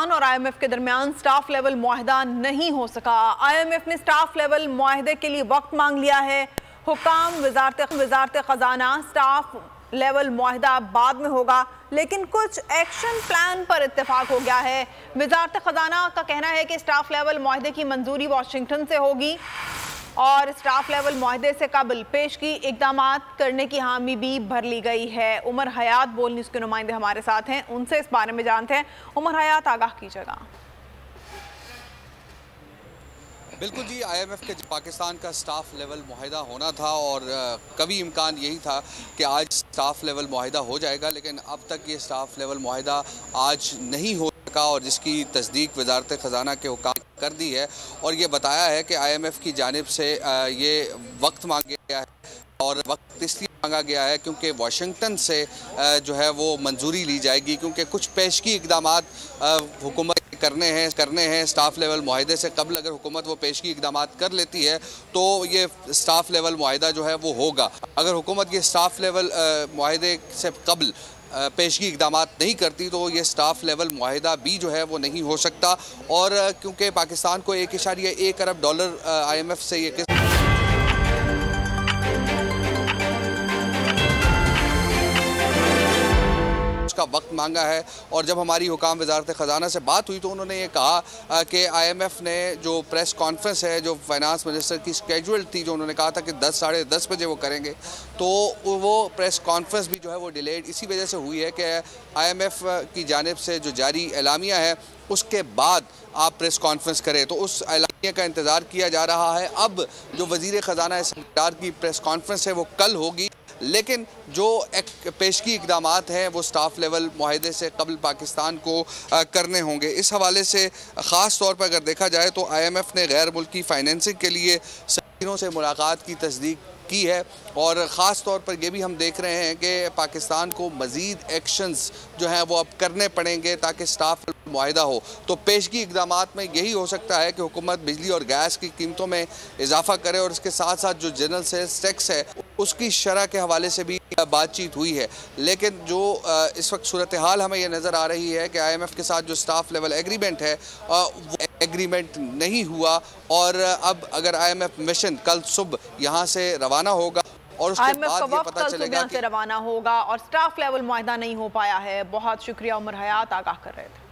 पाकिस्तान और IMF के दरमियान स्टाफ लेवल मुआहदा नहीं हो सका। IMF ने स्टाफ लेवल मुआहदे के लिए वक्त मांग लिया है। हुकाम वजारत खजाना स्टाफ लेवल मुआहदा बाद में होगा, लेकिन कुछ एक्शन प्लान पर इत्तेफाक हो गया है। वजारत खजाना का कहना है कि स्टाफ लेवल मुआहदे की मंजूरी वाशिंगटन से होगी और स्टाफ लेवल मुआहदे से कबल पेशगी इकदाम करने की हामी भी भर ली गई है। उमर हयात बोल न्यूज़ के नुमाइंदे हमारे साथ हैं, उनसे इस बारे में जानते हैं। उमर हयात, आगाह कीजिएगा। बिल्कुल जी, IMF के पाकिस्तान का स्टाफ लेवल मुआहदा होना था और कभी इम्कान यही था कि आज स्टाफ लेवल मुआहदा हो जाएगा, लेकिन अब तक ये स्टाफ लेवल मुआहदा आज नहीं हो सका और जिसकी तस्दीक वजारत ख़जाना के हुकाम कर दी है और ये बताया है कि IMF की जानिब से ये वक्त मांगा गया है और वक्त इसलिए मांगा गया है क्योंकि वाशिंगटन से जो है वो मंजूरी ली जाएगी, क्योंकि कुछ पेशगी इकदाम हुकूमत करने हैं स्टाफ लेवल मुआहदे से कबल। अगर हुकूमत वो पेशगी इकदाम कर लेती है तो ये स्टाफ लेवल मुआहदा जो है वो होगा। अगर हुकूमत ये स्टाफ लेवल मुआहदे से कबल पेशगी इकदाम नहीं करती तो ये स्टाफ लेवल मुआहदा भी जो है वो नहीं हो सकता। और क्योंकि पाकिस्तान को 1.1 अरब डॉलर IMF से ये का वक्त मांगा है। और जब हमारी हुकाम वजारत ख़जाना से बात हुई तो उन्होंने ये कहा कि IMF ने जो प्रेस कॉन्फ्रेंस है जो फाइनेंस मिनिस्टर की स्केड्यूल थी, जो उन्होंने कहा था कि 10 साढ़े 10 बजे वो करेंगे, तो वो प्रेस कॉन्फ्रेंस भी जो है वो डिलेड इसी वजह से हुई है कि IMF की जानिब से जो जारी एलामिया है उसके बाद आप प्रेस कॉन्फ्रेंस करें, तो उस एलामिया का इंतज़ार किया जा रहा है। अब जो वज़ीर ख़जाना सरकार की प्रेस कॉन्फ्रेंस है वो कल होगी, लेकिन जो पेशगी इकदाम हैं वो स्टाफ लेवल मुआहदे से कबल पाकिस्तान को करने होंगे। इस हवाले से ख़ास तौर पर अगर देखा जाए तो IMF ने गैर मुल्की फाइनेंसिंग के लिए सफ़ीरों से मुलाकात की तस्दीक की है और ख़ास तौर पर ये भी हम देख रहे हैं कि पाकिस्तान को मज़ीद एक्शंस जो हैं वो अब करने पड़ेंगे ताकि स्टाफ मुआहदा हो। तो पेशगी इकदाम में यही हो सकता है कि हुकूमत बिजली और गैस की कीमतों में इजाफा करे और इसके साथ साथ जो जनरल सेल्स टैक्स है उसकी शरह के हवाले से भी बातचीत हुई है। लेकिन जो इस वक्त सूरत हाल हमें ये नज़र आ रही है कि IMF के साथ जो स्टाफ लेवल एग्रीमेंट है वो एग्रीमेंट नहीं हुआ और अब अगर IMF मिशन कल सुबह यहाँ से रवाना होगा और उसके बाद ये पता चलेगा कि रवाना होगा और स्टाफ लेवल मुआहदा नहीं हो पाया है। बहुत शुक्रिया उमर हयात, आगाह कर रहे थे।